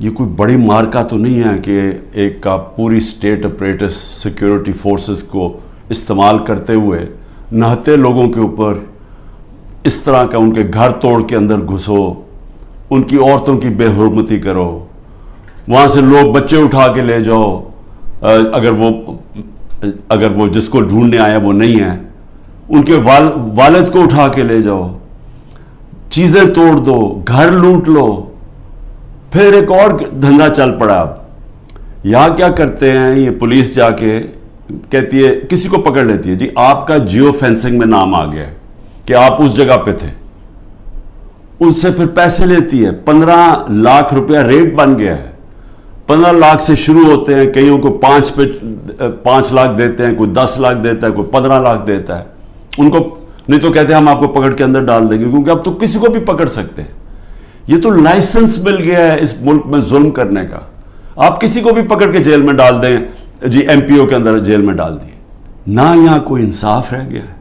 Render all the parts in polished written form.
یہ کوئی بڑی مارکا تو نہیں ہے کہ ایک کا پوری اسٹیٹ اپریٹس سیکیورٹی فورسز کو استعمال کرتے ہوئے نہتے لوگوں کے اوپر اس طرح کا ان کے گھر توڑ کے اندر گھسو، ان کی عورتوں کی بے حرمتی کرو، وہاں سے لوگ بچے اٹھا کے لے جاؤ، اگر وہ جس کو ڈھونڈنے آیا وہ نہیں ہے، ان کے والد کو اٹھا کے لے جاؤ، چیزیں توڑ دو، گھر لوٹ لو، پھر ایک اور دھندا چل پڑا۔ اب یہاں کیا کرتے ہیں، یہ پولیس جا کے کہتی ہے، کسی کو پکڑ لیتی ہے، جی آپ کا جیو فینسنگ میں نام آ گیا ہے کہ آپ اس جگہ پہ تھے، ان سے پھر پیسے لیتی ہے، 15 لاکھ روپیہ ریٹ بن گیا ہے، 15 لاکھ سے شروع ہوتے ہیں، کئیوں کو 5 لاکھ دیتے ہیں، کوئی 10 لاکھ دیتا ہے، کوئی 15 لاکھ دیتا ہے، ان کو نہیں تو کہتے ہیں ہم آپ کو پکڑ کے اندر ڈال دیں گے، کیونکہ اب تو کسی کو بھی پکڑ سکتے ہیں۔ یہ تو لائسنس مل گیا ہے اس ملک میں ظلم کرنے کا، آپ کسی کو بھی پکڑ کے جیل میں ڈال دیں، جی ایم پی او کے اندر جیل میں ڈال دیے۔ نہ یہاں کوئی انصاف رہ گیا ہے،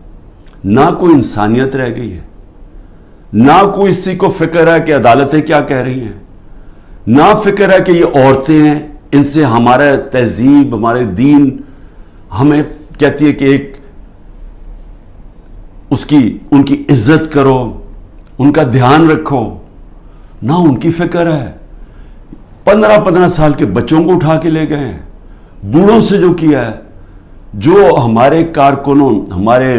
نہ کوئی انسانیت رہ گئی ہے، نہ کوئی اسی کو فکر ہے کہ عدالتیں کیا کہہ رہی ہیں، نہ فکر ہے کہ یہ عورتیں ہیں، ان سے ہمارا تہذیب، ہمارے دین ہمیں کہتی ہے کہ ایک ان کی عزت کرو، ان کا دھیان رکھو، نہ ان کی فکر ہے۔ 15 سال کے بچوں کو اٹھا کے لے گئے ہیں، بوڑھوں سے جو کیا ہے، جو ہمارے کارکنوں، ہمارے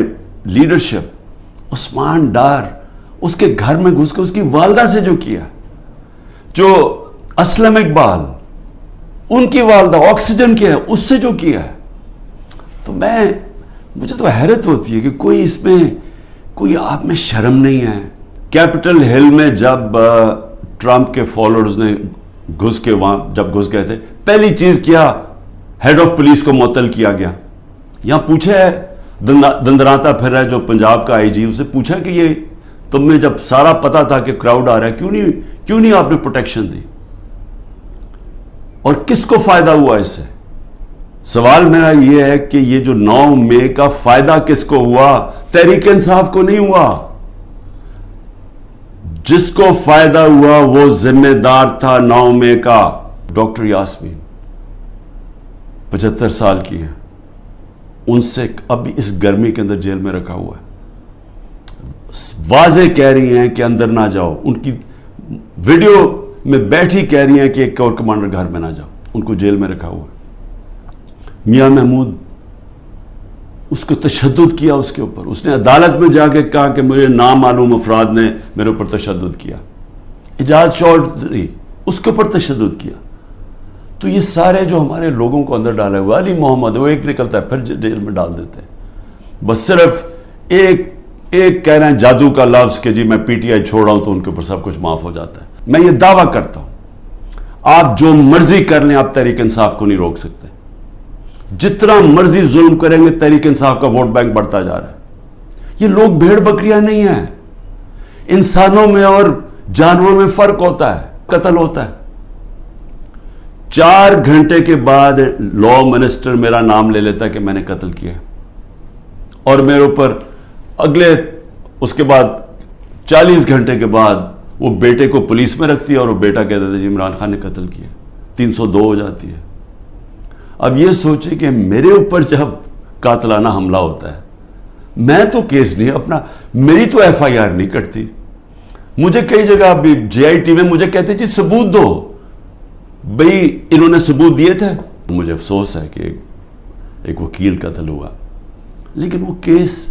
لیڈرشپ، عثمان ڈار، اس کے گھر میں گھس کے اس کی والدہ سے جو کیا، جو اسلم اقبال، ان کی والدہ آکسیجن کے ہے، اس سے جو کیا ہے، تو مجھے تو حیرت ہوتی ہے کہ کوئی آپ میں شرم نہیں ہے۔ کیپٹل ہل میں جب ٹرمپ کے فالوورز نے جب گھس گئے تھے، پہلی چیز کیا، ہیڈ آف پولیس کو معطل کیا گیا۔ یہاں پوچھا ہے، دندراتا پھر رہا ہے جو پنجاب کا آئی جی، اسے پوچھا کہ یہ تم نے جب سارا پتا تھا کہ کراؤڈ آ رہا ہے، کیوں نہیں آپ نے پروٹیکشن دی، اور کس کو فائدہ ہوا اس سے؟ سوال میرا یہ ہے کہ یہ جو 9 مئی کا فائدہ کس کو ہوا؟ تحریک انصاف کو نہیں ہوا۔ جس کو فائدہ ہوا وہ ذمہ دار تھا 9 مئی کا، ڈاکٹر یاسمین 75 سال کی ہیں، ان سے اب اس گرمی کے اندر جیل میں رکھا ہوا ہے، واضح کہہ رہی ہیں کہ اندر نہ جاؤ، ان کی ویڈیو میں بیٹھی کہہ رہی ہیں کہ ایک اور کمانڈر گھر میں نہ جاؤ، ان کو جیل میں رکھا ہوا ہے۔ میاں محمود، اس کو تشدد کیا، اس کے اوپر اس نے عدالت میں جا کے کہا کہ مجھے نامعلوم افراد نے میرے اوپر تشدد کیا، اعجاز چودھری اس کے اوپر تشدد کیا۔ تو یہ سارے جو ہمارے لوگوں کو اندر ڈالے ہوئے، علی محمد، وہ ایک نکلتا ہے پھر جیل میں ڈال دیتے ہیں، بس صرف ایک کہہ رہے ہیں جادو کا لفظ کہ جی میں پی ٹی آئی چھوڑا ہوں تو ان کے اوپر سب کچھ معاف ہو جاتا ہے۔ میں یہ دعویٰ کرتا ہوں، آپ جو مرضی کر لیں، آپ تحریک انصاف کو نہیں روک سکتے۔ جتنا مرضی ظلم کریں گے، تحریک انصاف کا ووٹ بینک بڑھتا جا رہا ہے۔ یہ لوگ بھیڑ بکریاں نہیں ہیں، انسانوں میں اور جانوروں میں فرق ہوتا ہے، قتل ہوتا ہے۔ 4 گھنٹے کے بعد لا منسٹر میرا نام لے لیتا ہے کہ میں نے قتل کیا، اور میرے اوپر اس کے بعد 40 گھنٹے کے بعد وہ بیٹے کو پولیس میں رکھتی ہے، اور وہ بیٹا کہتا ہے جی عمران خان نے قتل کیا، 302 ہو جاتی ہے۔ اب یہ سوچیں کہ میرے اوپر جب قاتلانہ حملہ ہوتا ہے، میں تو کیس نہیں میری تو ایف آئی آر نہیں کٹتی۔ مجھے کئی جگہ ابھی جے آئی ٹی میں مجھے کہتے جی ثبوت دو، بھئی انہوں نے ثبوت دیے تھے۔ مجھے افسوس ہے کہ ایک وکیل قتل ہوا، لیکن وہ کیس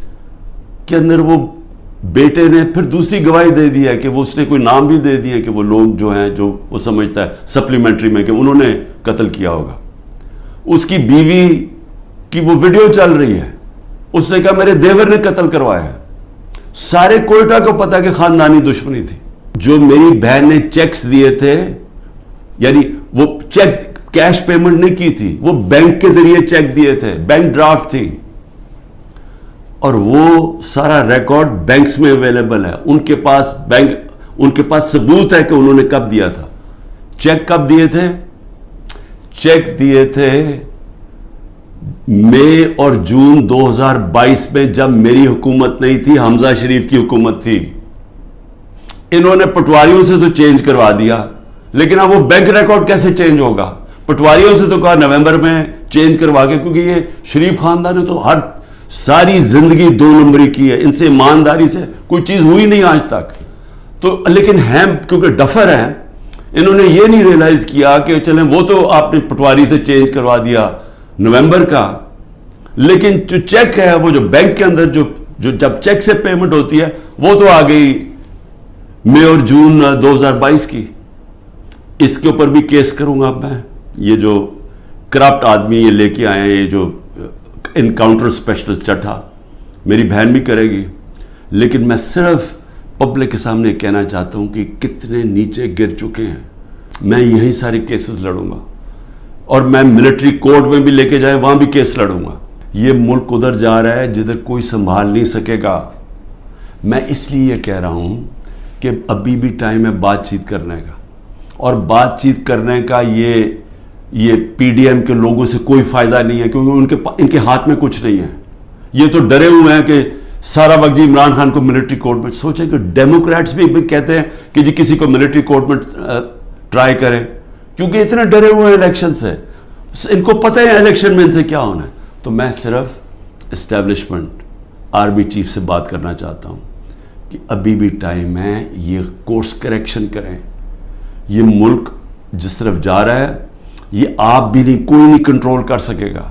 کے اندر وہ بیٹے نے پھر دوسری گواہی دے دی ہے کہ اس نے کوئی نام بھی دے دیا کہ وہ لوگ جو ہیں، جو وہ سمجھتا ہے سپلیمنٹری میں کہ انہوں نے قتل کیا ہوگا۔ اس کی بیوی کی وہ ویڈیو چل رہی ہے، اس نے کہا میرے دیور نے قتل کروایا ہے۔ سارے کوئٹہ کو پتا کہ خاندانی دشمنی تھی۔ جو میری بہن نے چیکس دیے تھے، یعنی وہ چیک کیش پیمنٹ نہیں کی تھی، وہ بینک کے ذریعے چیک دیے تھے، بینک ڈرافٹ تھی، اور وہ سارا ریکارڈ بینکس میں اویلیبل ہے۔ ان کے پاس ثبوت ہے کہ انہوں نے کب دیا تھا۔ چیک کب دیے تھے؟ چیک دیے تھے مئی اور جون 2022 میں، جب میری حکومت نہیں تھی، حمزہ شریف کی حکومت تھی۔ انہوں نے پٹواریوں سے تو چینج کروا دیا، لیکن اب وہ بینک ریکارڈ کیسے چینج ہوگا؟ پٹواریوں سے تو کہا نومبر میں چینج کروا کے، کیونکہ یہ شریف خاندان نے تو ساری زندگی 2 نمبری کی ہے، ان سے ایمانداری سے کوئی چیز ہوئی نہیں آج تک. تو لیکن ہیں کیونکہ ڈفر ہیں، انہوں نے یہ نہیں ریئلائز کیا کہ چلیں وہ تو آپ نے پٹواری سے چینج کروا دیا نومبر کا، لیکن جو چیک ہے وہ جو بینک کے اندر جو جب چیک سے پیمنٹ ہوتی ہے وہ تو آ گئی مئی اور جون 2022 کی. اس کے اوپر بھی کیس کروں گا میں. یہ جو کرپٹ آدمی یہ لے کے آئے ہیں، یہ جو انکاؤنٹر اسپیشلسٹ چٹھا، میری بہن بھی کرے گی. لیکن میں صرف پبلک کے سامنے کہنا چاہتا ہوں کہ کتنے نیچے گر چکے ہیں. میں یہی سارے کیسز لڑوں گا، اور میں ملٹری کورٹ میں بھی لے کے جائے وہاں بھی کیس لڑوں گا. یہ ملک ادھر جا رہا ہے جدھر کوئی سنبھال نہیں سکے گا. میں اس لیے یہ کہہ رہا ہوں کہ ابھی بھی ٹائم ہے بات چیت کرنے کا، اور بات چیت کرنے کا یہ پی ڈی ایم کے لوگوں سے کوئی فائدہ نہیں ہے، کیونکہ ان کے ہاتھ میں کچھ نہیں ہے. یہ تو ڈرے ہوئے ہیں کہ سارا وقت جی عمران خان کو ملٹری کورٹ میں. سوچیں کہ ڈیموکریٹس بھی کہتے ہیں کہ جی کسی کو ملٹری کورٹ میں ٹرائی کریں، کیونکہ اتنے ڈرے ہوئے ہیں الیکشن سے. ان کو پتہ ہے الیکشن میں ان سے کیا ہونا ہے. تو میں صرف اسٹیبلشمنٹ آرمی چیف سے بات کرنا چاہتا ہوں کہ ابھی بھی ٹائم ہے، یہ کورس کریکشن کریں. یہ ملک جس طرف جا رہا ہے یہ آپ بھی نہیں، کوئی نہیں کنٹرول کر سکے گا.